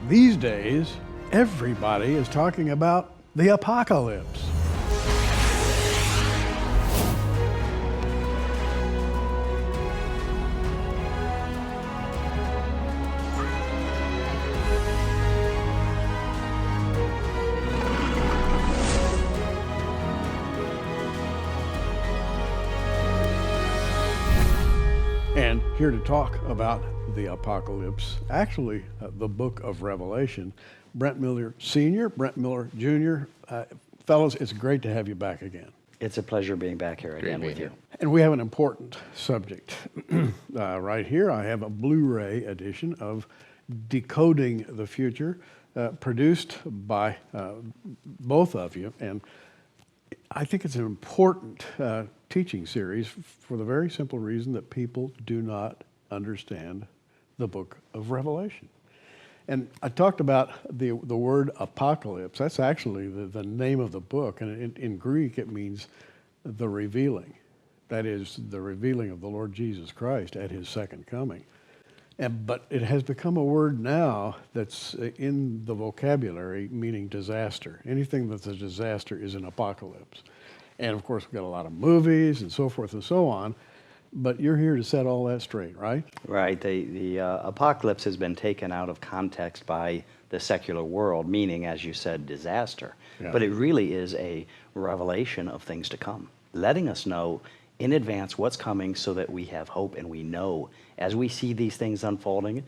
These days, everybody is talking about the apocalypse. And here to talk about the apocalypse, actually the book of Revelation, Brent Miller Sr., Brent Miller Jr. Fellows, it's great to have you back again. It's a pleasure being back here again with you. And we have an important subject. Right here, I have a Blu-ray edition of Decoding the Future, produced by both of you. And I think it's an important teaching series for the very simple reason that people do not understand the book of Revelation. And I talked about the word apocalypse. That's actually the name of the book. And in Greek, it means the revealing. That is, the revealing of the Lord Jesus Christ at his second coming. But it has become a word now that's in the vocabulary meaning disaster. Anything that's a disaster is an apocalypse. And of course, we've got a lot of movies and so forth and so on. But you're here to set all that straight, right? Right. The apocalypse has been taken out of context by the secular world, meaning, as you said, disaster. Yeah. But it really is a revelation of things to come, letting us know in advance what's coming so that we have hope and we know as we see these things unfolding,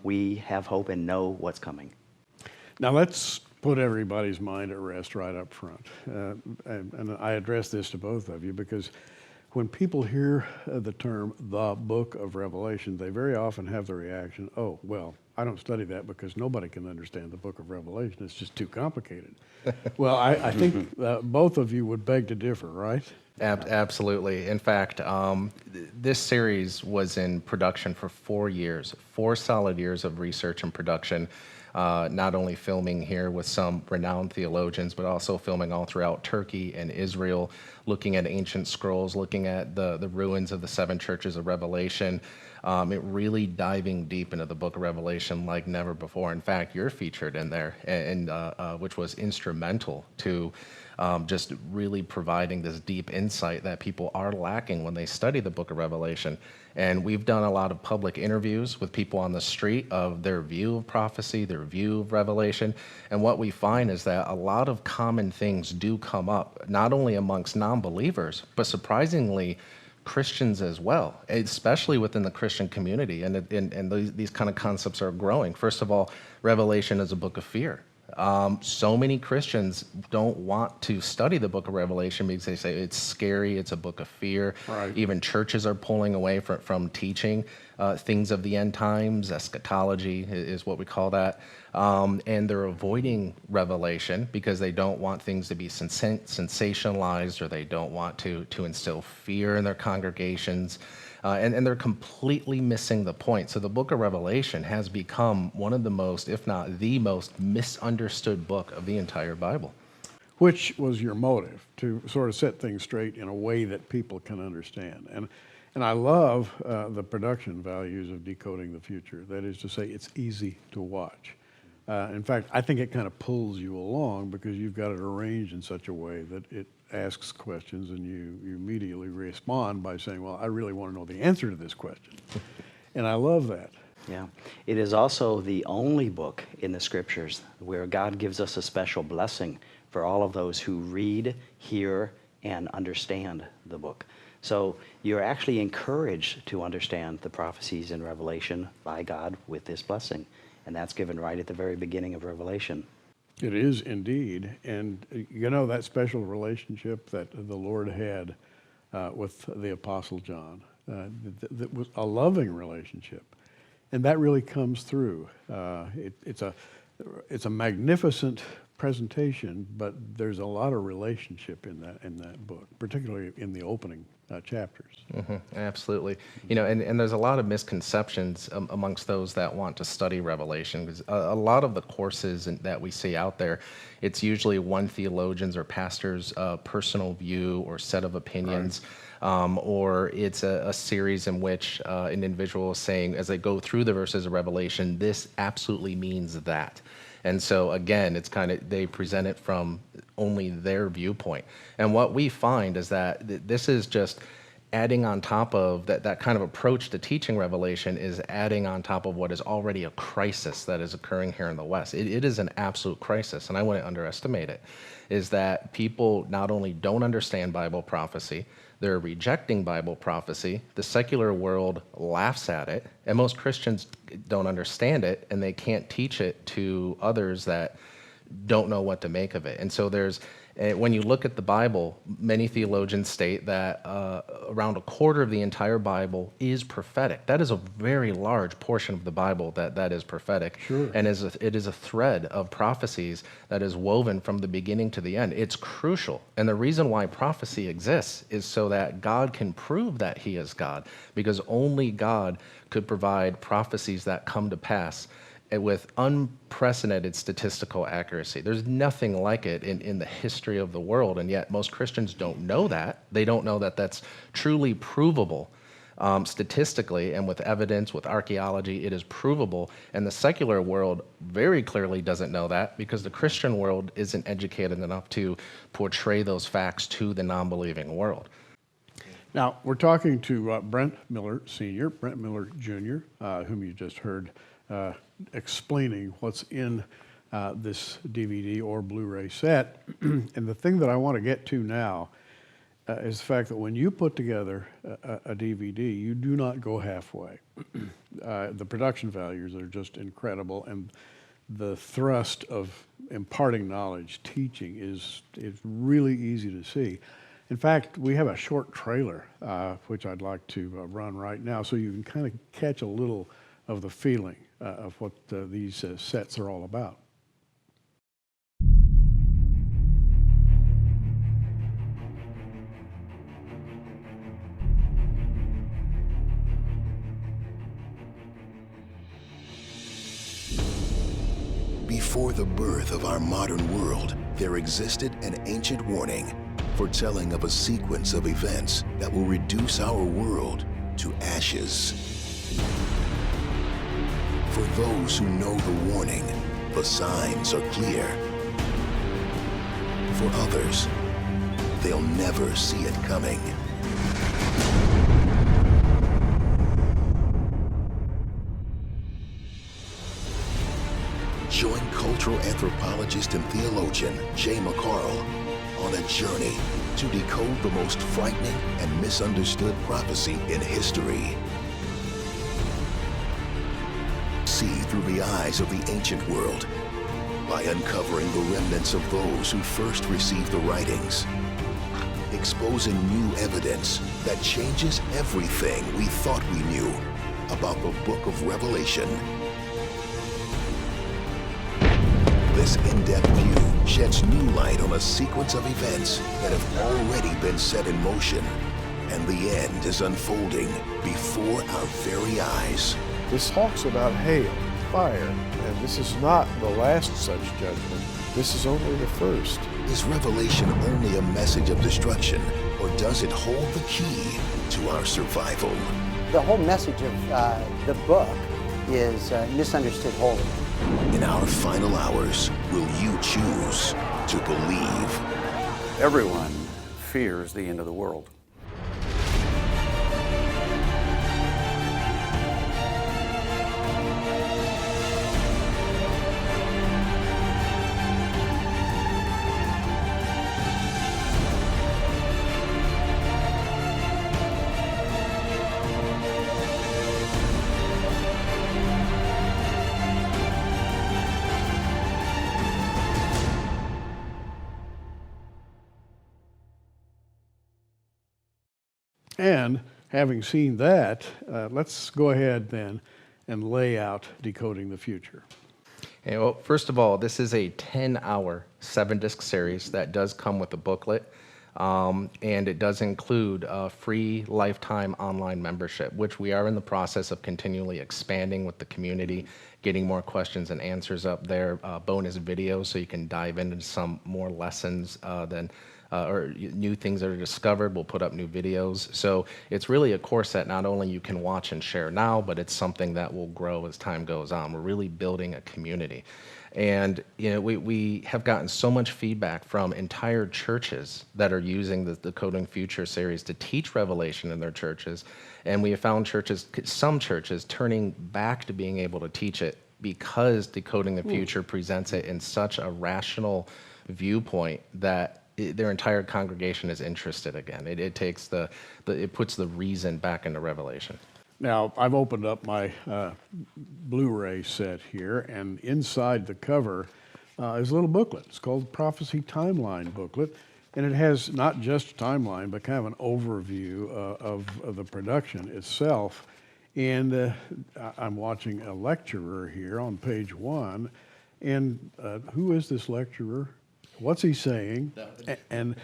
we have hope and know what's coming. Now let's put everybody's mind at rest right up front. And I address this to both of you because when people hear the term, the book of Revelation, they very often have the reaction, oh, well, I don't study that because nobody can understand the book of Revelation. It's just too complicated. Well, I think both of you would beg to differ, right? Absolutely. In fact, this series was in production for 4 years, 4 solid years of research and production. Not only filming here with some renowned theologians, but also filming all throughout Turkey and Israel, looking at ancient scrolls, looking at the ruins of the 7 churches of Revelation, it really diving deep into the book of Revelation like never before. In fact, you're featured in there, and which was instrumental to just really providing this deep insight that people are lacking when they study the book of Revelation. And we've done a lot of public interviews with people on the street of their view of prophecy, their view of Revelation. And what we find is that a lot of common things do come up, not only amongst non-believers, but surprisingly, Christians as well, especially within the Christian community. And these kind of concepts are growing. First of all, Revelation is a book of fear. So many Christians don't want to study the book of Revelation because they say it's scary, it's a book of fear. Right. Even churches are pulling away from teaching things of the end times. Eschatology is what we call that. And they're avoiding Revelation because they don't want things to be sensationalized, or they don't want to instill fear in their congregations. And they're completely missing the point. So the book of Revelation has become one of the most, if not the most, misunderstood book of the entire Bible. Which was your motive, to sort of set things straight in a way that people can understand. And I love the production values of Decoding the Future. That is to say, it's easy to watch. In fact, I think it kind of pulls you along because you've got it arranged in such a way that it asks questions and you immediately respond by saying, well, I really want to know the answer to this question. And I love that. Yeah. It is also the only book in the scriptures where God gives us a special blessing for all of those who read, hear, and understand the book. So you're actually encouraged to understand the prophecies in Revelation by God with this blessing. And that's given right at the very beginning of Revelation. It is indeed. And you know that special relationship that the Lord had with the Apostle John, that was a loving relationship. And that really comes through. It's a magnificent presentation, but there's a lot of relationship in that book, particularly in the opening chapters. Absolutely. You know, and there's a lot of misconceptions amongst those that want to study Revelation, because a lot of the courses that we see out there, it's usually one theologian's or pastor's personal view or set of opinions. Or it's a series in which an individual is saying, as they go through the verses of Revelation, this absolutely means that. And so again, it's kind of, they present it from only their viewpoint. And what we find is that this is just adding on top of that kind of approach to teaching Revelation is adding on top of what is already a crisis that is occurring here in the West. It is an absolute crisis, and I wouldn't underestimate it, is that people not only don't understand Bible prophecy, they're rejecting Bible prophecy. The secular world laughs at it, and most Christians don't understand it, and they can't teach it to others that don't know what to make of it. And so when you look at the Bible, many theologians state that around a quarter of the entire Bible is prophetic. That is a very large portion of the Bible that is prophetic. Sure. And it is a thread of prophecies that is woven from the beginning to the end. It's crucial. And the reason why prophecy exists is so that God can prove that he is God, because only God could provide prophecies that come to pass with unprecedented statistical accuracy. There's nothing like it in the history of the world, and yet most Christians don't know that. They don't know that that's truly provable statistically, and with evidence, with archaeology, it is provable. And the secular world very clearly doesn't know that, because the Christian world isn't educated enough to portray those facts to the non-believing world. Now, we're talking to Brent Miller Sr., Brent Miller Jr., whom you just heard explaining what's in this DVD or Blu-ray set. And the thing that I want to get to now is the fact that when you put together a DVD, you do not go halfway. The production values are just incredible, and the thrust of imparting knowledge, teaching, is really easy to see. In fact, we have a short trailer, which I'd like to run right now, so you can kind of catch a little of the feeling of what these sets are all about. Before the birth of our modern world, there existed an ancient warning foretelling of a sequence of events that will reduce our world to ashes. For those who know the warning, the signs are clear. For others, they'll never see it coming. Join cultural anthropologist and theologian Jay McCarl on a journey to decode the most frightening and misunderstood prophecy in history. See through the eyes of the ancient world by uncovering the remnants of those who first received the writings, exposing new evidence that changes everything we thought we knew about the book of Revelation. This in-depth view sheds new light on a sequence of events that have already been set in motion, and the end is unfolding before our very eyes. This talks about hail, fire, and this is not the last such judgment. This is only the first. Is Revelation only a message of destruction, or does it hold the key to our survival? The whole message of the book is misunderstood wholly. In our final hours, will you choose to believe? Everyone fears the end of the world. And having seen that, let's go ahead then and lay out Decoding the Future. Okay, well, first of all, this is a 10-hour, 7-disc series that does come with a booklet. And it does include a free lifetime online membership, which we are in the process of continually expanding with the community, getting more questions and answers up there, bonus videos so you can dive into some more lessons or new things that are discovered. We'll put up new videos. So it's really a course that not only you can watch and share now, but it's something that will grow as time goes on. We're really building a community. And we have gotten so much feedback from entire churches that are using the Decoding Future series to teach Revelation in their churches. And we have found some churches turning back to being able to teach it because Decoding the Future presents it in such a rational viewpoint that their entire congregation is interested again. It takes it puts the reason back into Revelation. Now, I've opened up my Blu-ray set here, and inside the cover is a little booklet. It's called the Prophecy Timeline booklet, and it has not just a timeline, but kind of an overview of the production itself. And I'm watching a lecturer here on page 1, and who is this lecturer? What's he saying? And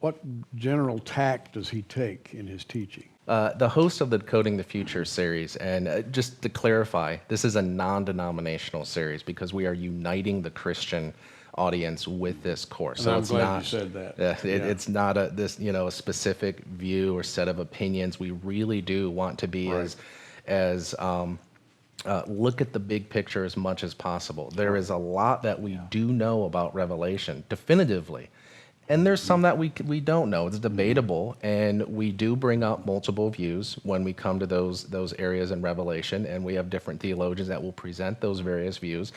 what general tack does he take in his teaching? The host of the Decoding the Future series, and just to clarify, this is a non-denominational series because we are uniting the Christian audience with this course. And I'm glad you said that. It's not a specific view or set of opinions. We really do want to be as look at the big picture as much as possible. There is a lot that we do know about Revelation definitively. And there's some that we don't know. It's debatable, and we do bring up multiple views when we come to those areas in Revelation, and we have different theologians that will present those various views.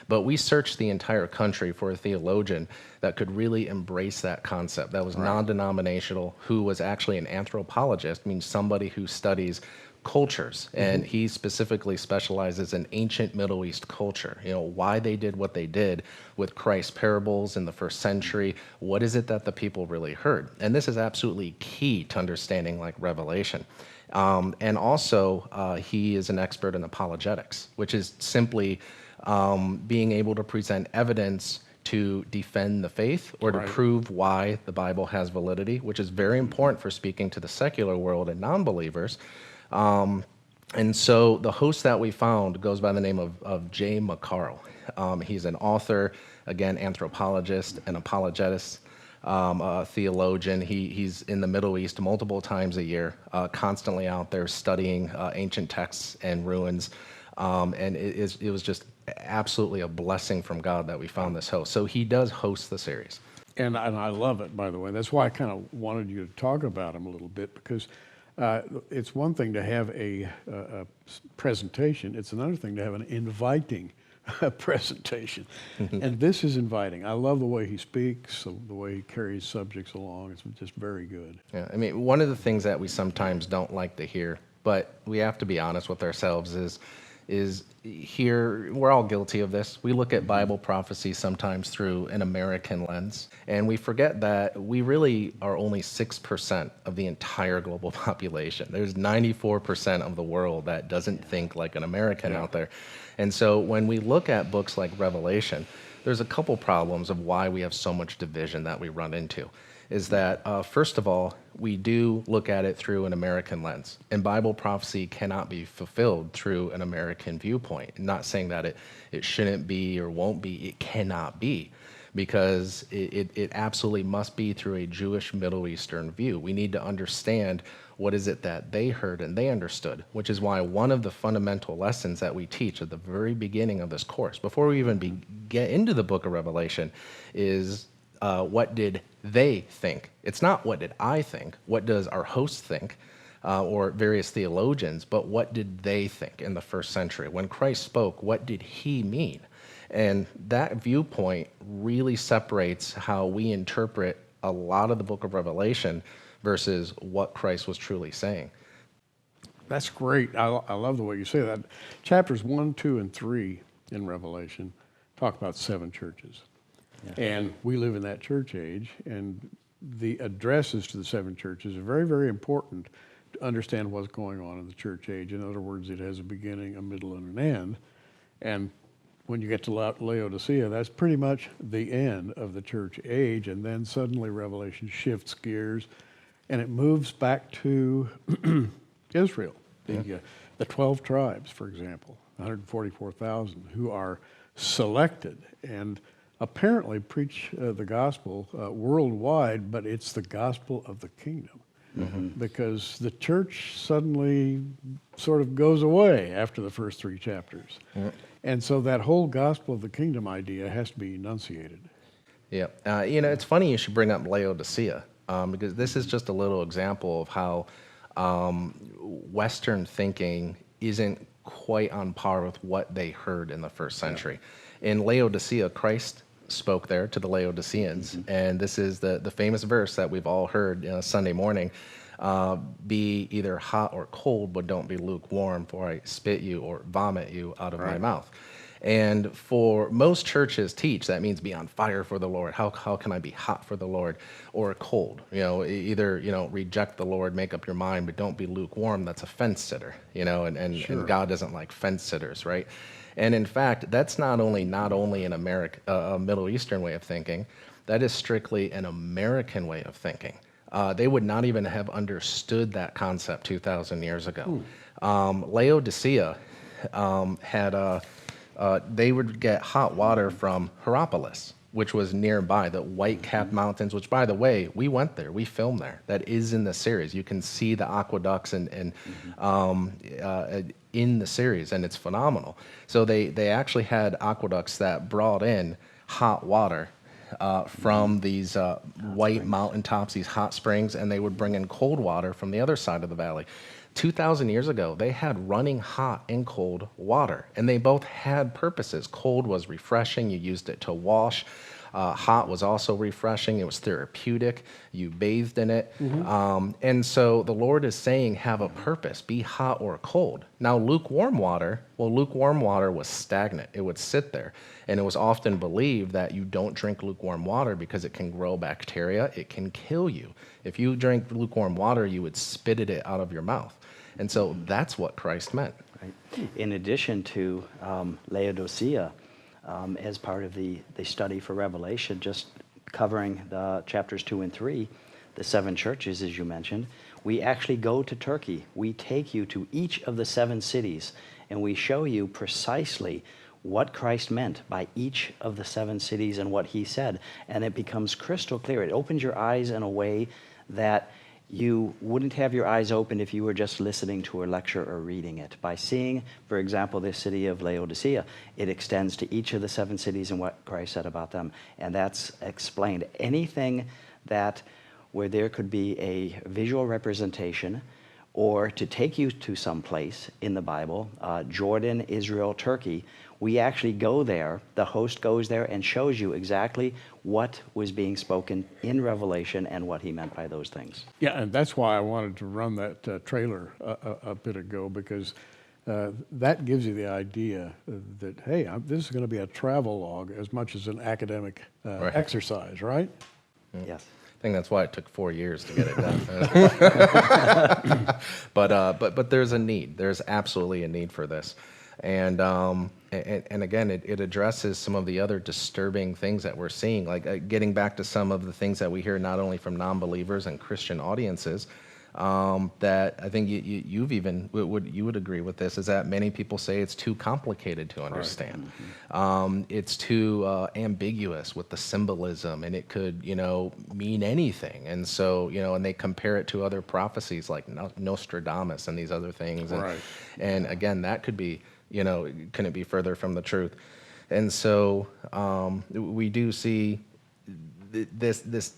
But we searched the entire country for a theologian that could really embrace that concept, that was non-denominational, who was actually an anthropologist, means somebody who studies cultures, and he specifically specializes in ancient Middle East culture. Why they did what they did with Christ's parables in the first century. What is it that the people really heard? And this is absolutely key to understanding Revelation. And also, he is an expert in apologetics, which is simply being able to present evidence to defend the faith or to prove why the Bible has validity, which is very important for speaking to the secular world and non-believers. And so the host that we found goes by the name of Jay McCarl. He's an author, again, anthropologist, an apologetist, a theologian. He's in the Middle East multiple times a year, constantly out there studying ancient texts and ruins. And it was just absolutely a blessing from God that we found this host. So he does host the series. And I love it, by the way. That's why I kind of wanted you to talk about him a little bit, because it's one thing to have a presentation. It's another thing to have an inviting presentation. And this is inviting. I love the way he speaks, the way he carries subjects along. It's just very good. Yeah, I mean, one of the things that we sometimes don't like to hear, but we have to be honest with ourselves, is here, we're all guilty of this. We look at Bible prophecy sometimes through an American lens, and we forget that we really are only 6% of the entire global population. There's 94% of the world that doesn't think like an American out there. And so when we look at books like Revelation, there's a couple problems of why we have so much division that we run into. Is that, first of all, we do look at it through an American lens, and Bible prophecy cannot be fulfilled through an American viewpoint. I'm not saying that it shouldn't be or won't be, it cannot be, because it absolutely must be through a Jewish Middle Eastern view. We need to understand what is it that they heard and they understood, which is why one of the fundamental lessons that we teach at the very beginning of this course, before we even get into the book of Revelation, is what did they think? It's not what did I think, what does our host think, or various theologians, but what did they think in the first century? When Christ spoke, what did he mean? And that viewpoint really separates how we interpret a lot of the book of Revelation versus what Christ was truly saying. That's great. I love the way you say that. Chapters 1, 2, and 3 in Revelation talk about 7 churches. Yeah. And we live in that church age, and the addresses to the 7 churches are very, very important to understand what's going on in the church age. In other words, it has a beginning, a middle, and an end. And when you get to Laodicea, that's pretty much the end of the church age, and then suddenly Revelation shifts gears, and it moves back to Israel, the 12 tribes, for example, 144,000, who are selected and apparently preach the gospel worldwide, but it's the gospel of the kingdom. Because the church suddenly sort of goes away after the first 3 chapters. And so that whole gospel of the kingdom idea has to be enunciated. Yeah. It's funny you should bring up Laodicea, because this is just a little example of how Western thinking isn't quite on par with what they heard in the first century. In Laodicea, Christ spoke there to the Laodiceans, and this is the famous verse that we've all heard Sunday morning, be either hot or cold, but don't be lukewarm, for I spit you or vomit you out of my mouth. And for most churches teach, that means be on fire for the Lord. How can I be hot for the Lord or cold? Either, reject the Lord, make up your mind, but don't be lukewarm. That's a fence sitter, and God doesn't like fence sitters, right? And in fact, that's not only an a Middle Eastern way of thinking, that is strictly an American way of thinking. They would not even have understood that concept 2,000 years ago. Laodicea had they would get hot water from Hierapolis, which was nearby, the white-capped mountains, which, by the way, we went there. We filmed there. That is in the series. You can see the aqueducts and in the series, and it's phenomenal. So they actually had aqueducts that brought in hot water from these white mountaintops, these hot springs, and they would bring in cold water from the other side of the valley. 2,000 years ago, they had running hot and cold water, and they both had purposes. Cold was refreshing. You used it to wash. Hot was also refreshing. It was therapeutic. You bathed in it. And so the Lord is saying, have a purpose. Be hot or cold. Now, lukewarm water was stagnant. It would sit there. And it was often believed that you don't drink lukewarm water because it can grow bacteria. It can kill you. If you drink lukewarm water, you would spit it out of your mouth. And so that's what Christ meant. Right. In addition to Laodicea, as part of the study for Revelation, just covering the chapters 2 and 3, the 7 churches, as you mentioned, we actually go to Turkey. We take you to each of the 7 cities, and we show you precisely what Christ meant by each of the 7 cities and what he said. And it becomes crystal clear. It opens your eyes in a way that you wouldn't have your eyes open if you were just listening to a lecture or reading it. By seeing, for example, this city of Laodicea, it extends to each of the 7 cities and what Christ said about them. And that's explained. Anything where there could be a visual representation or to take you to some place in the Bible, Jordan, Israel, Turkey, we actually go there, the host goes there and shows you exactly what was being spoken in Revelation and what he meant by those things. Yeah, and that's why I wanted to run that trailer a bit ago, because that gives you the idea that, hey, this is going to be a travel log as much as an academic exercise, right? Yes. I think that's why it took 4 years to get it done. But there's a need. There's absolutely a need for this. And again, it addresses some of the other disturbing things that we're seeing, like getting back to some of the things that we hear not only from non-believers and Christian audiences, that I think you would agree with this, is that many people say it's too complicated to understand. It's too ambiguous with the symbolism, and it could mean anything. And so and they compare it to other prophecies like Nostradamus and these other things. And again, that could be couldn't be further from the truth. And so we do see this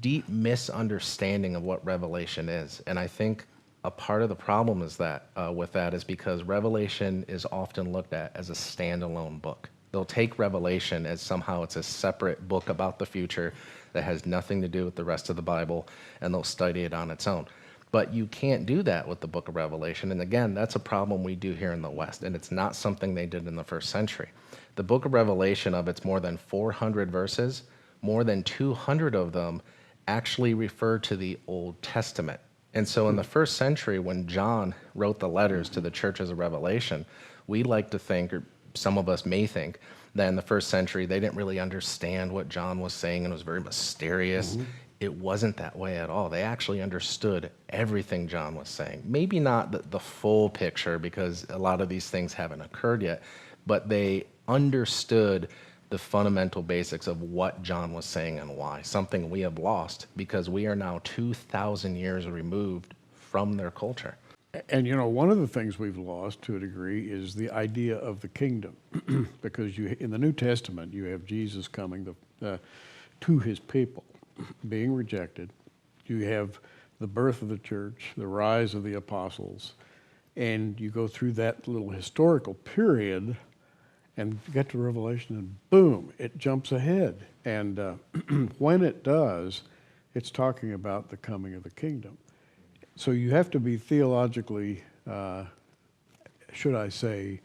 deep misunderstanding of what Revelation is. And I think a part of the problem is that with that is because Revelation is often looked at as a standalone book. They'll take Revelation as somehow it's a separate book about the future that has nothing to do with the rest of the Bible, and they'll study it on its own. But you can't do that with the book of Revelation. And again, that's a problem we do here in the West, and it's not something they did in the first century. The book of Revelation, of its more than 400 verses, more than 200 of them actually refer to the Old Testament. And so in the first century, when John wrote the letters to the churches of Revelation, we like to think, or some of us may think that in the first century they didn't really understand what John was saying and it was very mysterious. It wasn't that way at all. They actually understood everything John was saying. Maybe not the full picture, because a lot of these things haven't occurred yet, but they understood the fundamental basics of what John was saying and why, something we have lost because we are now 2,000 years removed from their culture. And you know, one of the things we've lost to a degree is the idea of the kingdom, because in the New Testament you have Jesus coming to his people, being rejected. You have the birth of the church, the rise of the apostles, and you go through that little historical period and get to Revelation and boom, it jumps ahead. And when it does, it's talking about the coming of the kingdom. So you have to be theologically, should I say,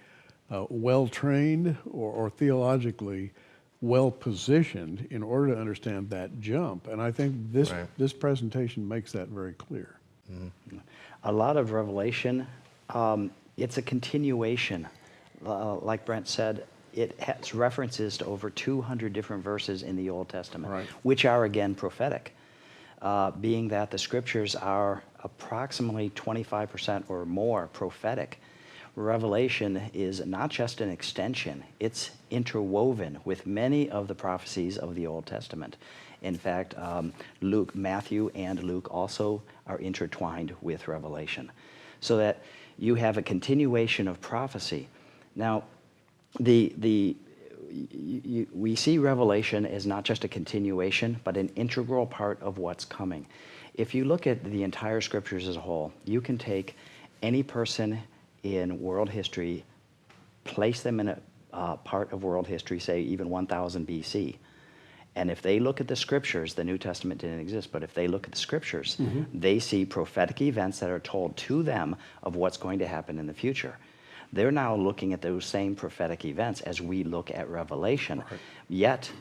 well-trained or theologically well-positioned in order to understand that jump. And I think this presentation makes that very clear. A lot of Revelation, it's a continuation. Like Brent said, it has references to over 200 different verses in the Old Testament, which are again prophetic. Being that the scriptures are approximately 25% or more prophetic. Revelation is not just an extension, it's interwoven with many of the prophecies of the Old Testament. In fact, Matthew and Luke also are intertwined with Revelation, so that you have a continuation of prophecy. Now, we see Revelation as not just a continuation, but an integral part of what's coming. If you look at the entire scriptures as a whole, you can take any person in world history, place them in a part of world history, say even 1000 BC, and if they look at the scriptures, the New Testament didn't exist, but if they look at the scriptures, they see prophetic events that are told to them of what's going to happen in the future. They're now looking at those same prophetic events as we look at Revelation. Yet,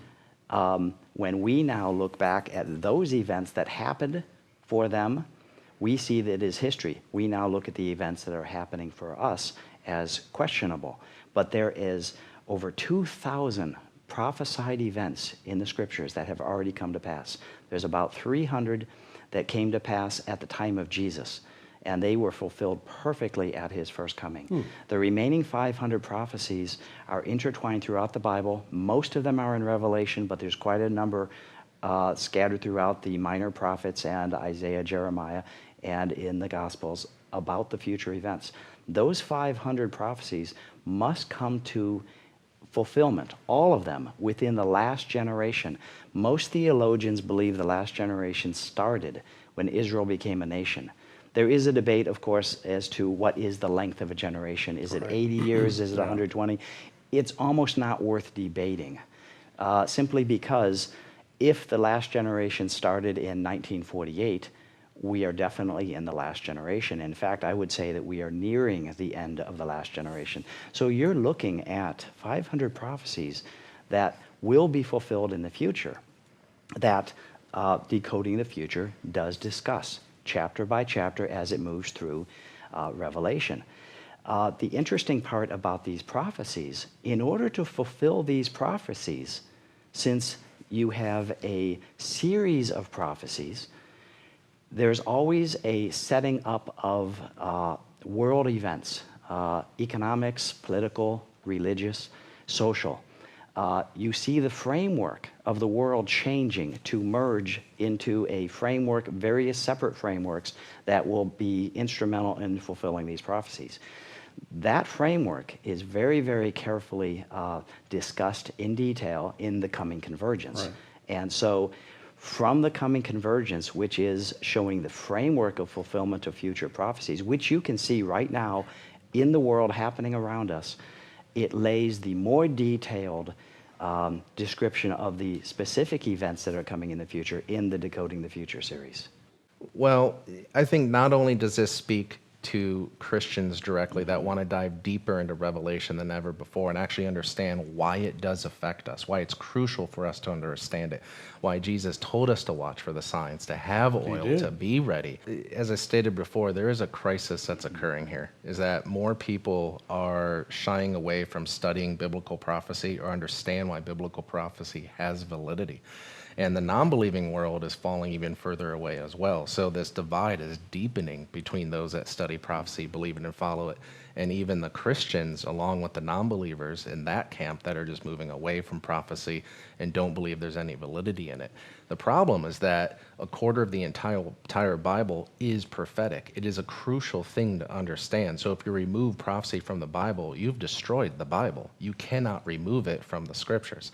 when we now look back at those events that happened for them, we see that it is history. We now look at the events that are happening for us as questionable. But there is over 2,000 prophesied events in the scriptures that have already come to pass. There's about 300 that came to pass at the time of Jesus, and they were fulfilled perfectly at his first coming. The remaining 500 prophecies are intertwined throughout the Bible. Most of them are in Revelation, but there's quite a number scattered throughout the minor prophets and Isaiah, Jeremiah, and in the Gospels about the future events. Those 500 prophecies must come to fulfillment, all of them, within the last generation. Most theologians believe the last generation started when Israel became a nation. There is a debate, of course, as to what is the length of a generation. Is it 80 years? Is it 120? It's almost not worth debating, simply because if the last generation started in 1948, we are definitely in the last generation. In fact, I would say that we are nearing the end of the last generation. So you're looking at 500 prophecies that will be fulfilled in the future, that Decoding the Future does discuss chapter by chapter as it moves through Revelation. The interesting part about these prophecies, in order to fulfill these prophecies, since you have a series of prophecies, there's always a setting up of world events, economics, political, religious, social. You see the framework of the world changing to merge into a framework, various separate frameworks that will be instrumental in fulfilling these prophecies. That framework is very, very carefully discussed in detail in the coming convergence. And so from the coming convergence, which is showing the framework of fulfillment of future prophecies, which you can see right now in the world happening around us, it lays the more detailed description of the specific events that are coming in the future in the Decoding the Future series. Well, I think not only does this speak to Christians directly that want to dive deeper into Revelation than ever before and actually understand why it does affect us, why it's crucial for us to understand it, why Jesus told us to watch for the signs, to have oil, did. to be ready. As I stated before, there is a crisis that's occurring here, is that more people are shying away from studying biblical prophecy or understand why biblical prophecy has validity. And the non-believing world is falling even further away as well. So this divide is deepening between those that study prophecy, believe it, and follow it, and even the Christians, along with the non-believers in that camp that are just moving away from prophecy and don't believe there's any validity in it. The problem is that a quarter of the entire Bible is prophetic. It is a crucial thing to understand. So if you remove prophecy from the Bible, you've destroyed the Bible. You cannot remove it from the scriptures.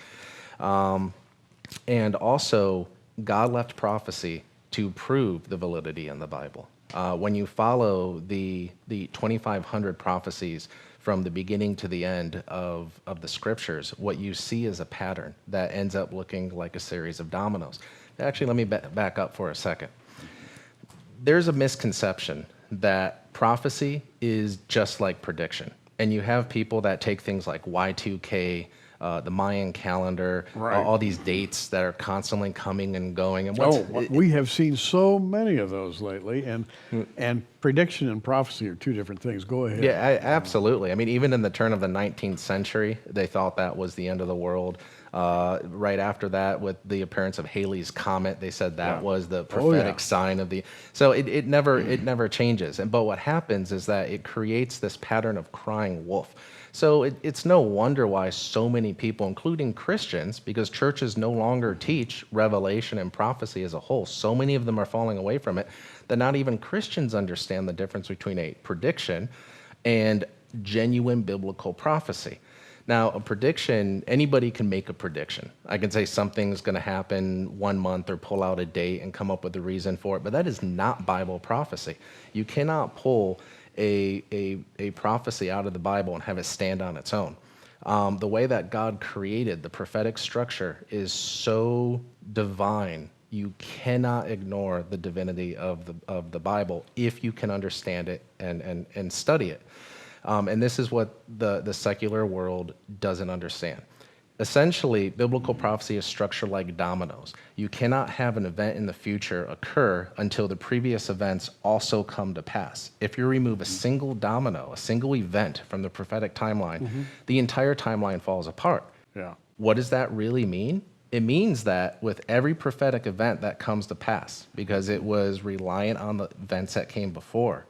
And also, God left prophecy to prove the validity in the Bible. When you follow the 2,500 prophecies from the beginning to the end of the scriptures, what you see is a pattern that ends up looking like a series of dominoes. Actually, let me back up for a second. There's a misconception that prophecy is just like prediction. And you have people that take things like Y2K, the Mayan calendar, Right. all these dates that are constantly coming and going. And We have seen so many of those lately, and prediction and prophecy are two different things. Go ahead. Yeah, absolutely. I mean, even in the turn of the 19th century, they thought that was the end of the world. Right after that, with the appearance of Halley's Comet, they said that was the prophetic sign of the... So it never changes. But what happens is that it creates this pattern of crying wolf. So it's no wonder why so many people, including Christians, because churches no longer teach revelation and prophecy as a whole, so many of them are falling away from it, that not even Christians understand the difference between a prediction and genuine biblical prophecy. Now, a prediction, anybody can make a prediction. I can say something's going to happen 1 month or pull out a date and come up with a reason for it, but that is not Bible prophecy. You cannot pull a prophecy out of the Bible and have it stand on its own. The way that God created the prophetic structure is so divine. You cannot ignore the divinity of the Bible if you can understand it and study it. And this is what the secular world doesn't understand. Essentially, biblical prophecy is structured like dominoes. You cannot have an event in the future occur until the previous events also come to pass. If you remove a single domino, a single event from the prophetic timeline, the entire timeline falls apart. Yeah. What does that really mean? It means that with every prophetic event that comes to pass, because it was reliant on the events that came before,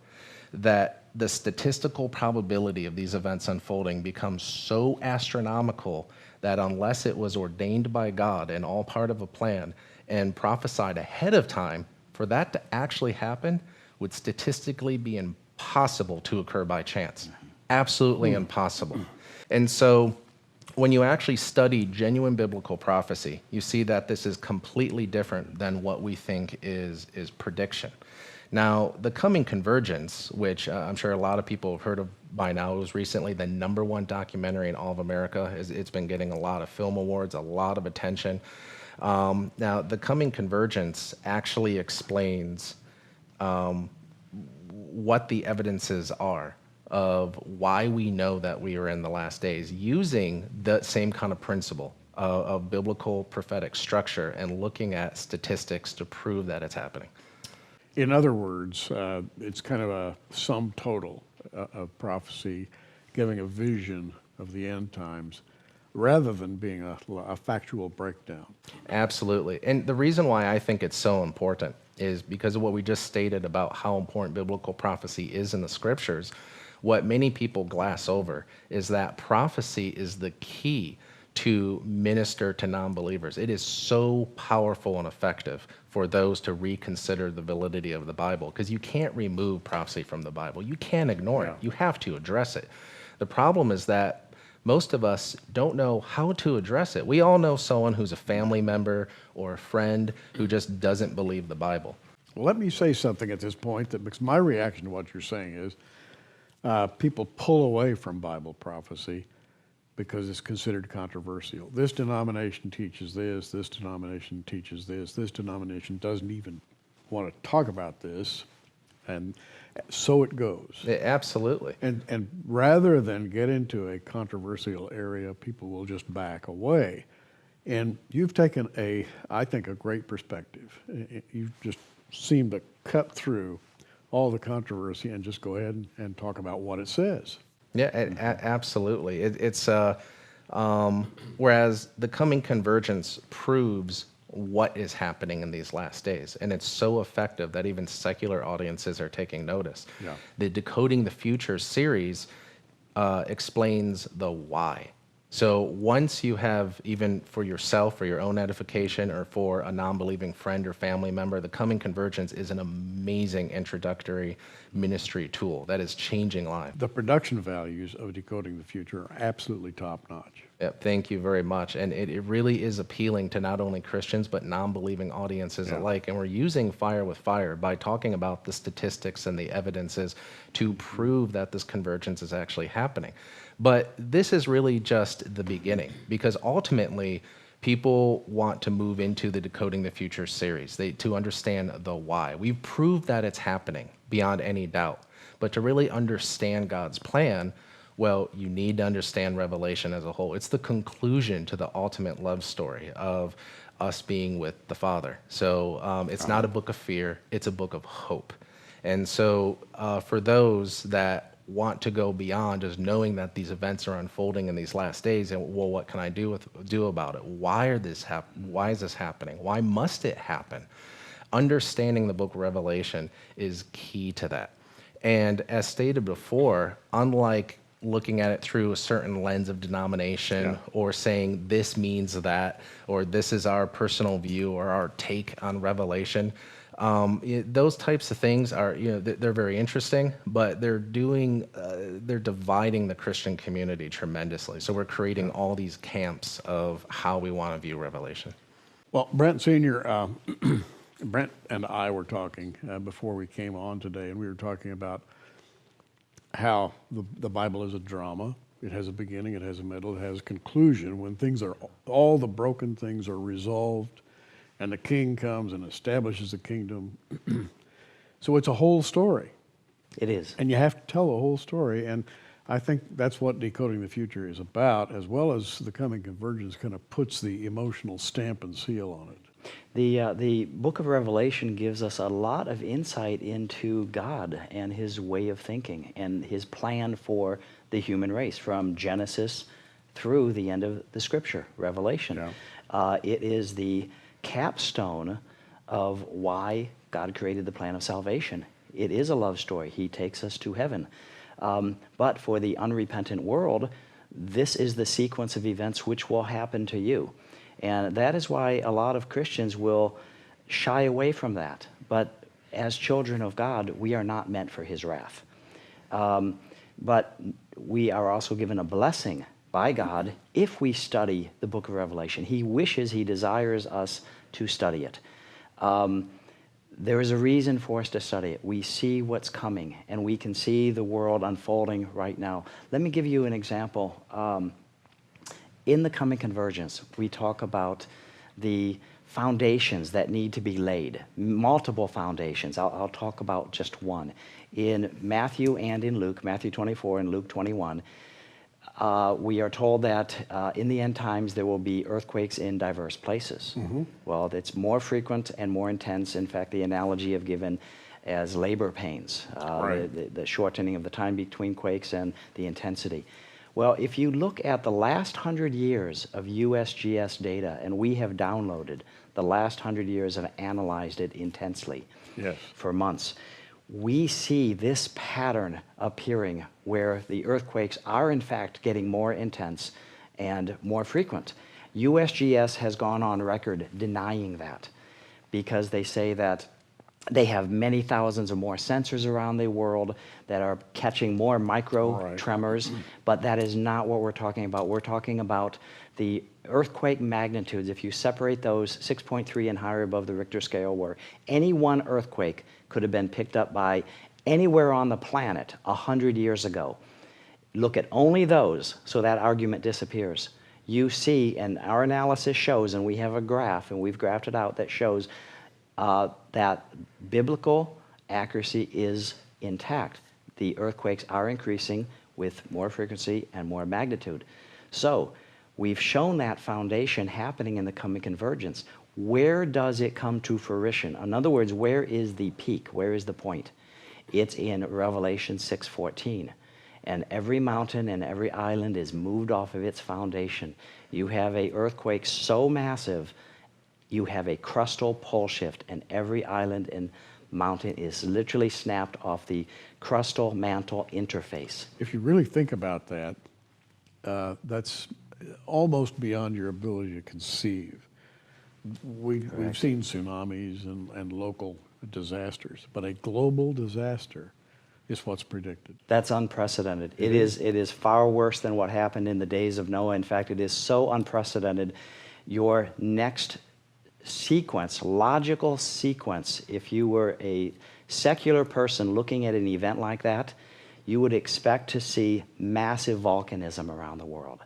that the statistical probability of these events unfolding becomes so astronomical that unless it was ordained by God and all part of a plan and prophesied ahead of time, for that to actually happen would statistically be impossible to occur by chance. Absolutely impossible. And so when you actually study genuine biblical prophecy, you see that this is completely different than what we think is prediction. Now, the coming convergence, which I'm sure a lot of people have heard of by now, it was recently the #1 documentary in all of America. It's been getting a lot of film awards, a lot of attention. Now, the coming convergence actually explains what the evidences are of why we know that we are in the last days, using the same kind of principle of biblical prophetic structure and looking at statistics to prove that it's happening. In other words, it's kind of a sum total of prophecy, giving a vision of the end times, rather than being a factual breakdown. Absolutely. And the reason why I think it's so important is because of what we just stated about how important biblical prophecy is in the scriptures. What many people glass over is that prophecy is the key to minister to non-believers. It is so powerful and effective for those to reconsider the validity of the Bible, because you can't remove prophecy from the Bible. You can't ignore it. You have to address it. The problem is that most of us don't know how to address it. We all know someone who's a family member or a friend who just doesn't believe the Bible. Well, let me say something at this point, because my reaction to what you're saying is people pull away from Bible prophecy because it's considered controversial. This denomination teaches this denomination teaches this denomination doesn't even want to talk about this, and so it goes. Yeah, absolutely. And rather than get into a controversial area, people will just back away. And you've taken I think, a great perspective. You just seem to cut through all the controversy and just go ahead and talk about what it says. Yeah, absolutely. Whereas the coming convergence proves what is happening in these last days, and it's so effective that even secular audiences are taking notice. Yeah. The Decoding the Future series explains the why. So once you have, even for yourself, for your own edification, or for a non-believing friend or family member, the Coming Convergence is an amazing introductory ministry tool that is changing lives. The production values of Decoding the Future are absolutely top-notch. Yep, thank you very much. And it really is appealing to not only Christians, but non-believing audiences alike. And we're using fire with fire by talking about the statistics and the evidences to prove that this convergence is actually happening. But this is really just the beginning, because ultimately people want to move into the Decoding the Future series to understand the why. We've proved that it's happening beyond any doubt. But to really understand God's plan, well, you need to understand Revelation as a whole. It's the conclusion to the ultimate love story of us being with the Father. So it's not a book of fear, it's a book of hope. And so for those that want to go beyond just knowing that these events are unfolding in these last days, and well, what can I do about it? Why is this happening? Why must it happen? Understanding the book of Revelation is key to that. And as stated before, unlike looking at it through a certain lens of denomination, or saying this means that, or this is our personal view or our take on Revelation, those types of things are, they're very interesting, but they're dividing the Christian community tremendously. So we're creating all these camps of how we want to view Revelation. Well, Brent Sr., Brent and I were talking before we came on today, and we were talking about how the Bible is a drama. It has a beginning, it has a middle, it has a conclusion. When all the broken things are resolved, and the king comes and establishes the kingdom. So it's a whole story. It is. And you have to tell the whole story. And I think that's what Decoding the Future is about, as well as the Coming Convergence kind of puts the emotional stamp and seal on it. The book of Revelation gives us a lot of insight into God and his way of thinking and his plan for the human race from Genesis through the end of the scripture, Revelation. Yeah. It is the capstone of why God created the plan of salvation. It is a love story. He takes us to heaven. But for the unrepentant world, this is the sequence of events which will happen to you. And that is why a lot of Christians will shy away from that. But as children of God, we are not meant for his wrath. But we are also given a blessing by God if we study the book of Revelation. He desires us to study it. There is a reason for us to study it. We see what's coming, and we can see the world unfolding right now. Let me give you an example. In the Coming Convergence, we talk about the foundations that need to be laid, multiple foundations. I'll talk about just one. In Matthew and in Luke, Matthew 24 and Luke 21, we are told that in the end times there will be earthquakes in diverse places. Mm-hmm. Well, it's more frequent and more intense. In fact, the analogy of given as labor pains, right. the shortening of the time between quakes and the intensity. Well, if you look at the last 100 years of USGS data, and we have downloaded the last 100 years and analyzed it intensely for months, we see this pattern appearing where the earthquakes are in fact getting more intense and more frequent. USGS has gone on record denying that because they say that they have many thousands of more sensors around the world that are catching more micro tremors, but that is not what we're talking about. We're talking about the earthquake magnitudes. If you separate those 6.3 and higher above the Richter scale, where any one earthquake could have been picked up by anywhere on the planet 100 years ago, look at only those so that argument disappears. You see, and our analysis shows, and we have a graph, and we've graphed it out, that shows that biblical accuracy is intact. The earthquakes are increasing with more frequency and more magnitude. So we've shown that foundation happening in the coming convergence. Where does it come to fruition? In other words, where is the peak? Where is the point? It's in Revelation 6:14. And every mountain and every island is moved off of its foundation. You have an earthquake so massive, you have a crustal pole shift, and every island and mountain is literally snapped off the crustal mantle interface. If you really think about that, that's almost beyond your ability to conceive. We've seen tsunamis and local disasters, but a global disaster is what's predicted. That's unprecedented. It is far worse than what happened in the days of Noah. In fact, it is so unprecedented. Your next sequence, logical sequence, if you were a secular person looking at an event like that, you would expect to see massive volcanism around the world.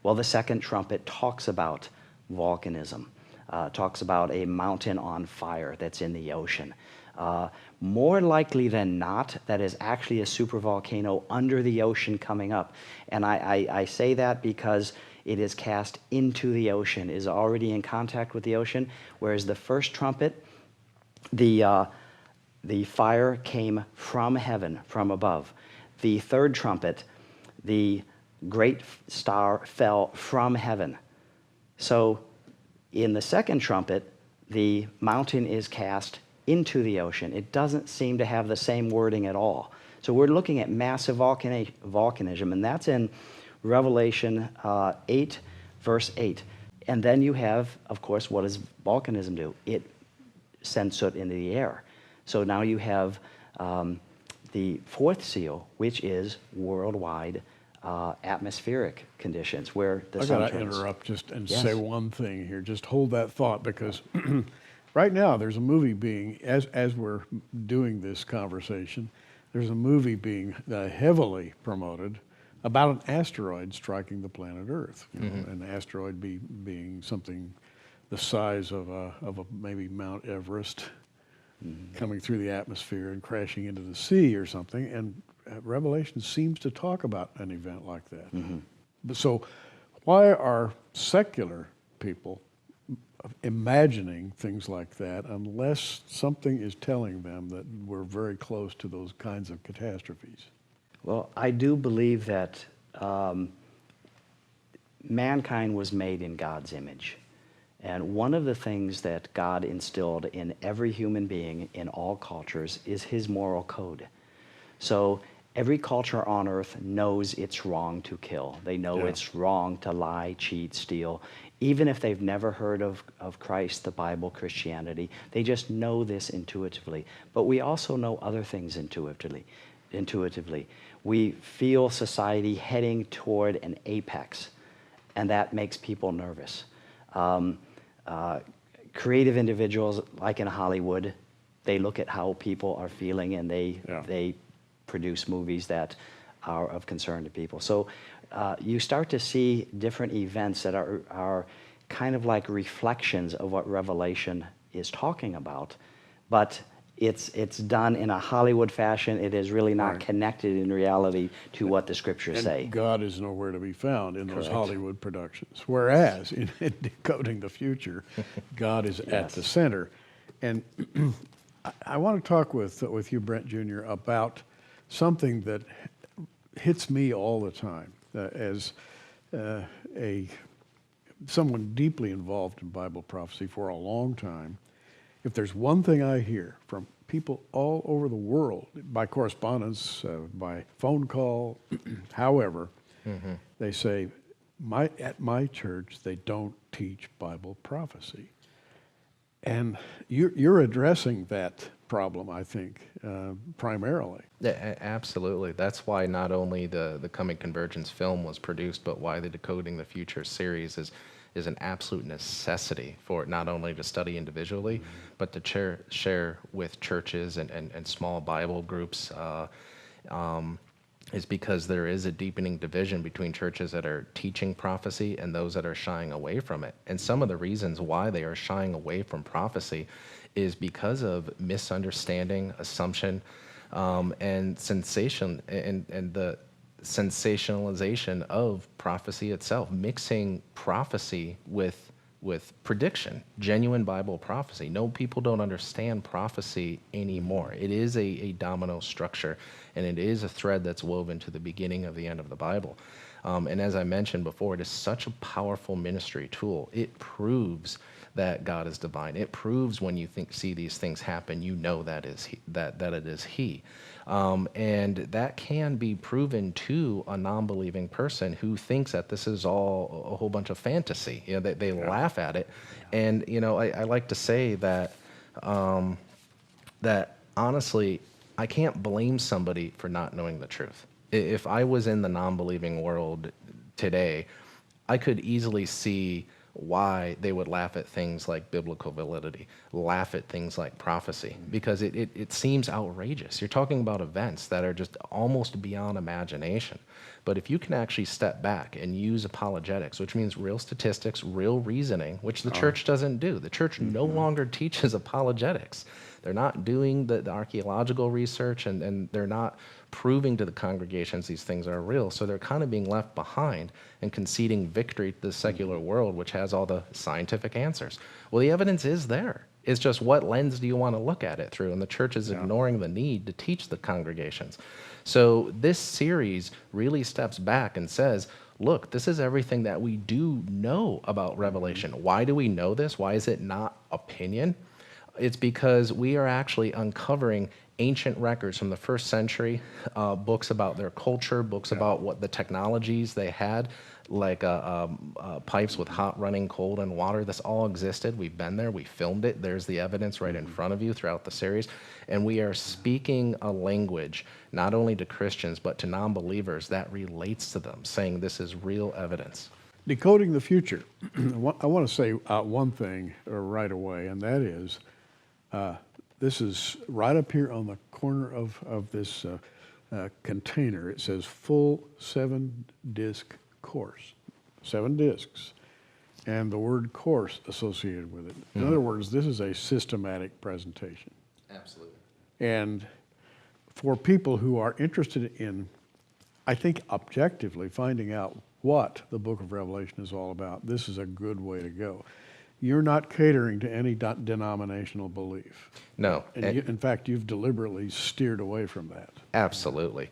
Well, the second trumpet talks about volcanism, talks about a mountain on fire that's in the ocean. More likely than not, that is actually a supervolcano under the ocean coming up. And I say that because it is cast into the ocean, is already in contact with the ocean, whereas the first trumpet, the fire came from heaven, from above. The third trumpet, the great star fell from heaven. So in the second trumpet, the mountain is cast into the ocean. It doesn't seem to have the same wording at all. So we're looking at massive volcanism, and that's in Revelation 8, verse 8. And then you have, of course, what does volcanism do? It sends soot into the air. So now you have the fourth seal, which is worldwide atmospheric conditions, where the sun I got to turns. interrupt just and Yes. say one thing here. Just hold that thought, because right now there's a movie being, as we're doing this conversation, there's a movie being heavily promoted about an asteroid striking the planet Earth. You know, an asteroid being something the size of a maybe Mount Everest, coming through the atmosphere and crashing into the sea or something. And Revelation seems to talk about an event like that. But so why are secular people imagining things like that unless something is telling them that we're very close to those kinds of catastrophes? Well, I do believe that mankind was made in God's image. And one of the things that God instilled in every human being in all cultures is his moral code. So every culture on earth knows it's wrong to kill. They know it's wrong to lie, cheat, steal. Even if they've never heard of Christ, the Bible, Christianity, they just know this intuitively. But we also know other things intuitively. We feel society heading toward an apex, and that makes people nervous. Creative individuals, like in Hollywood, they look at how people are feeling, and they produce movies that are of concern to people. So you start to see different events that are kind of like reflections of what Revelation is talking about, but it's done in a Hollywood fashion. It is really not connected in reality to what the scriptures say. God is nowhere to be found in those Correct. Hollywood productions. Whereas in Decoding the Future, God is at the center. And I want to talk with you, Brent Jr., about something that hits me all the time as someone deeply involved in Bible prophecy for a long time. If there's one thing I hear from people all over the world, by correspondence, by phone call, however, they say, at my church, they don't teach Bible prophecy. And you're addressing that problem, I think, primarily. Yeah, absolutely. That's why not only the Coming Convergence film was produced, but why the Decoding the Future series is an absolute necessity for it, not only to study individually, but to share with churches and small Bible groups. is because there is a deepening division between churches that are teaching prophecy and those that are shying away from it. And some of the reasons why they are shying away from prophecy is because of misunderstanding, assumption, and sensation, and the sensationalization of prophecy itself, mixing prophecy with prediction, genuine Bible prophecy. No, people don't understand prophecy anymore. It is a domino structure, and it is a thread that's woven to the beginning of the end of the Bible. And as I mentioned before, it is such a powerful ministry tool. It proves that God is divine. It proves when you see these things happen, you know that it is He. And that can be proven to a non-believing person who thinks that this is all a whole bunch of fantasy. You know, they laugh at it. And, you know, I like to say that, that honestly, I can't blame somebody for not knowing the truth. If I was in the non-believing world today, I could easily see why they would laugh at things like biblical validity, laugh at things like prophecy, because it seems outrageous. You're talking about events that are just almost beyond imagination. But if you can actually step back and use apologetics, which means real statistics, real reasoning, which the church doesn't do. The church no longer teaches apologetics. They're not doing the archaeological research, and they're not proving to the congregations these things are real. So they're kind of being left behind and conceding victory to the secular world, which has all the scientific answers. Well, the evidence is there. It's just what lens do you want to look at it through? And the church is ignoring the need to teach the congregations. So this series really steps back and says, look, this is everything that we do know about Revelation. Why do we know this? Why is it not opinion? It's because we are actually uncovering ancient records from the first century, books about their culture, books about what the technologies they had, like pipes with hot running cold and water. This all existed. We've been there. We filmed it. There's the evidence right in front of you throughout the series. And we are speaking a language, not only to Christians, but to non-believers that relates to them, saying this is real evidence. Decoding the Future. I want to say one thing right away, and that is, this is right up here on the corner of this container. It says full 7-disc course, 7 discs, and the word course associated with it. In other words, this is a systematic presentation. Absolutely. And for people who are interested in, I think, objectively finding out what the book of Revelation is all about, this is a good way to go. You're not catering to any denominational belief. No. And in fact, you've deliberately steered away from that. Absolutely.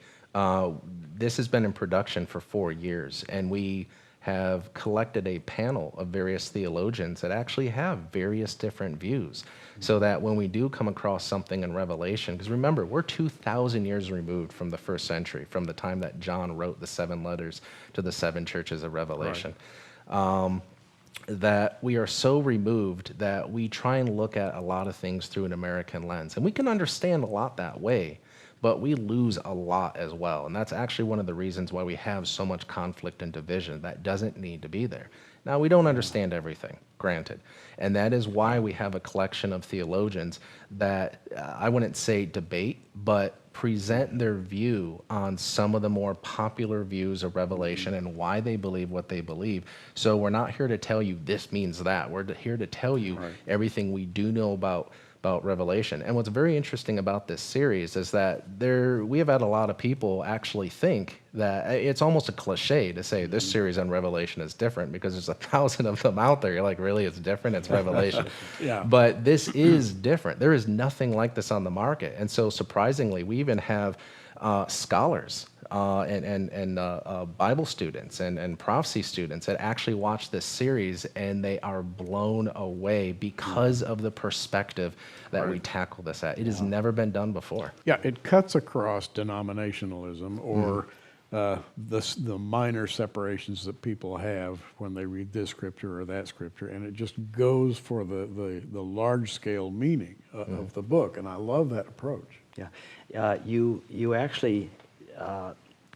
This has been in production for 4 years, and we have collected a panel of various theologians that actually have various different views, so that when we do come across something in Revelation, because remember, we're 2,000 years removed from the first century, from the time that John wrote the 7 letters to the 7 churches of Revelation. Right. That we are so removed that we try and look at a lot of things through an American lens. And we can understand a lot that way, but we lose a lot as well. And that's actually one of the reasons why we have so much conflict and division that doesn't need to be there. Now, we don't understand everything, granted. And that is why we have a collection of theologians that, I wouldn't say debate, but present their view on some of the more popular views of Revelation and why they believe what they believe. So we're not here to tell you this means that. We're here to tell you everything we do know about Revelation. And what's very interesting about this series is that we have had a lot of people actually think that it's almost a cliche to say this series on Revelation is different because there's 1,000 of them out there. You're like, really, it's different? It's Revelation. Yeah. But this is different. There is nothing like this on the market. And so surprisingly, we even have scholars and Bible students and prophecy students that actually watch this series, and they are blown away because of the perspective that we tackle this at. It has never been done before. Yeah, it cuts across denominationalism or the minor separations that people have when they read this scripture or that scripture, and it just goes for the large-scale meaning of the book, and I love that approach. Yeah, you actually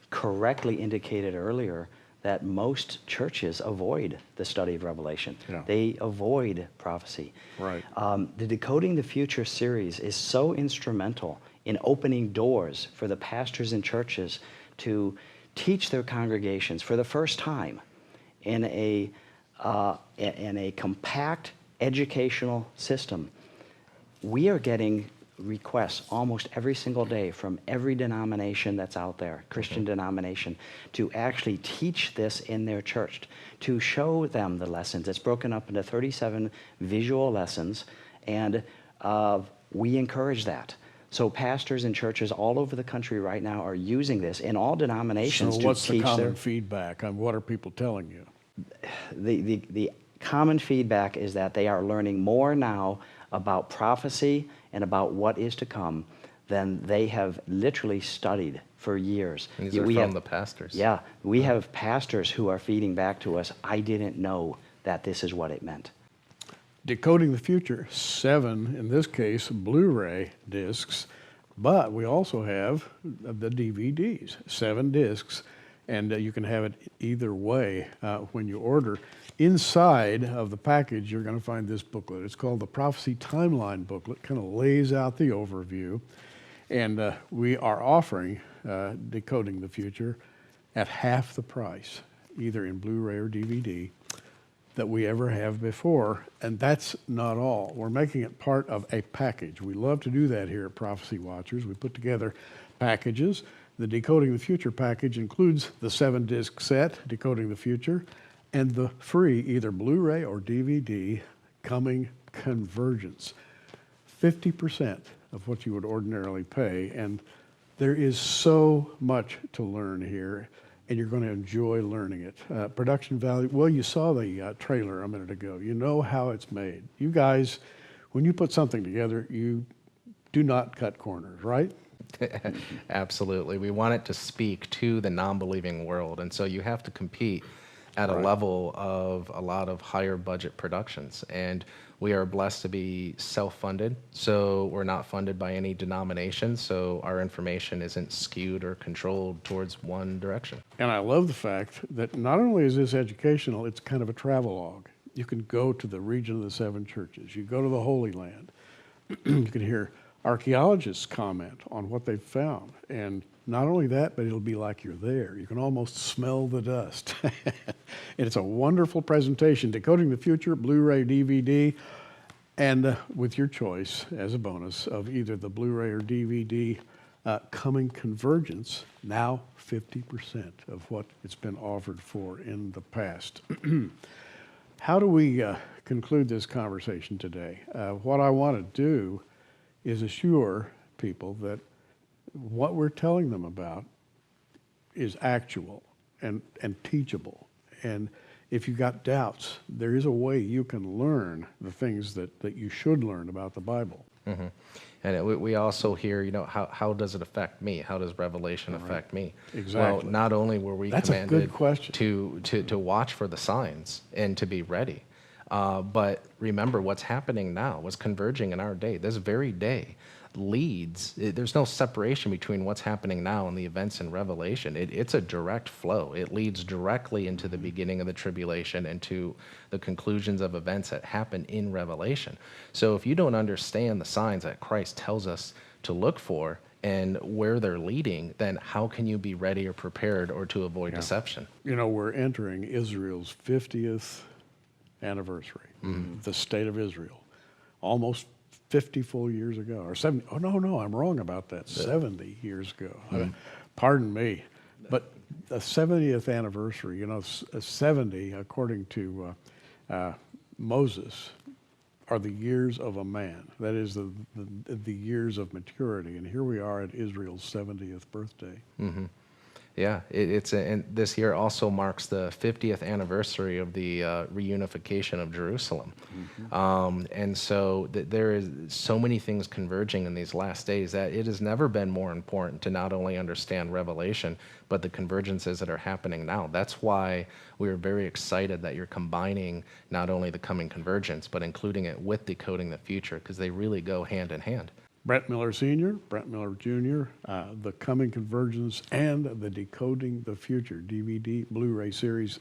correctly indicated earlier that most churches avoid the study of Revelation. Yeah. They avoid prophecy. Right. The Decoding the Future series is so instrumental in opening doors for the pastors and churches to teach their congregations for the first time in a compact educational system. We are getting requests almost every single day from every denomination that's out there, Christian denomination, to actually teach this in their church, to show them the lessons. It's broken up into 37 visual lessons, and we encourage that. So pastors and churches all over the country right now are using this in all denominations So to what's the teach common their... feedback? What are people telling you? The common feedback is that they are learning more now about prophecy and about what is to come than they have literally studied for years. And these are from the pastors. Yeah, we have pastors who are feeding back to us, I didn't know that this is what it meant. Decoding the Future, 7, in this case, Blu-ray discs, but we also have the DVDs, 7 discs, and you can have it either way when you order. Inside of the package, you're going to find this booklet. It's called the Prophecy Timeline Booklet, kind of lays out the overview, and we are offering Decoding the Future at half the price, either in Blu-ray or DVD, that we ever have before, and that's not all. We're making it part of a package. We love to do that here at Prophecy Watchers. We put together packages. The Decoding the Future package includes the 7-disc set, Decoding the Future, and the free, either Blu-ray or DVD, coming Convergence. 50% of what you would ordinarily pay, and there is so much to learn here, and you're going to enjoy learning it. Production value, well, you saw the trailer a minute ago. You know how it's made. You guys, when you put something together, you do not cut corners, right? Absolutely. We want it to speak to the non-believing world, and so you have to compete at a level of a lot of higher budget productions. And we are blessed to be self-funded, so we're not funded by any denomination, so our information isn't skewed or controlled towards one direction. And I love the fact that not only is this educational, it's kind of a travelogue. You can go to the region of the 7 churches. You go to the Holy Land. You can hear archaeologists comment on what they've found. And not only that, but it'll be like you're there. You can almost smell the dust. And it's a wonderful presentation. Decoding the Future, Blu-ray, DVD, and with your choice as a bonus of either the Blu-ray or DVD, coming Convergence, now 50% of what it's been offered for in the past. How do we conclude this conversation today? What I want to do is assure people that what we're telling them about is actual and teachable. And if you've got doubts, there is a way you can learn the things that you should learn about the Bible. Mm-hmm. And we also hear, you know, how does it affect me? How does Revelation affect me? Exactly. Well, not only were we That's a commanded good question. to watch for the signs and to be ready, but remember what's happening now, what's converging in our day, this very day, there's no separation between what's happening now and the events in Revelation. It's a direct flow. It leads directly into the beginning of the tribulation and to the conclusions of events that happen in Revelation. So if you don't understand the signs that Christ tells us to look for and where they're leading, then how can you be ready or prepared or to avoid deception? You know, we're entering Israel's 50th anniversary, the state of Israel, almost 50 full years ago, or 70. Oh, no, I'm wrong about that. 70 years ago. Pardon me. But the 70th anniversary, you know, 70, according to Moses, are the years of a man. That is the years of maturity. And here we are at Israel's 70th birthday. Mm-hmm. Yeah, and this year also marks the 50th anniversary of the reunification of Jerusalem. And so there is so many things converging in these last days that it has never been more important to not only understand Revelation, but the convergences that are happening now. That's why we are very excited that you're combining not only the coming convergence, but including it with Decoding the Future, because they really go hand in hand. Brent Miller Sr., Brent Miller Jr., the Coming Convergence, and the Decoding the Future DVD Blu-ray series.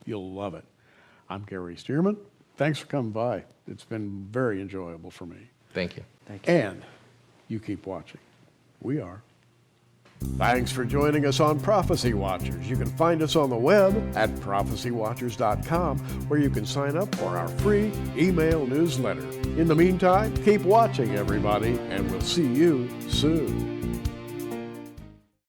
You'll love it. I'm Gary Stearman. Thanks for coming by. It's been very enjoyable for me. Thank you. Thank you. And you keep watching. We are. Thanks for joining us on Prophecy Watchers. You can find us on the web at prophecywatchers.com, where you can sign up for our free email newsletter. In the meantime, keep watching, everybody, and we'll see you soon.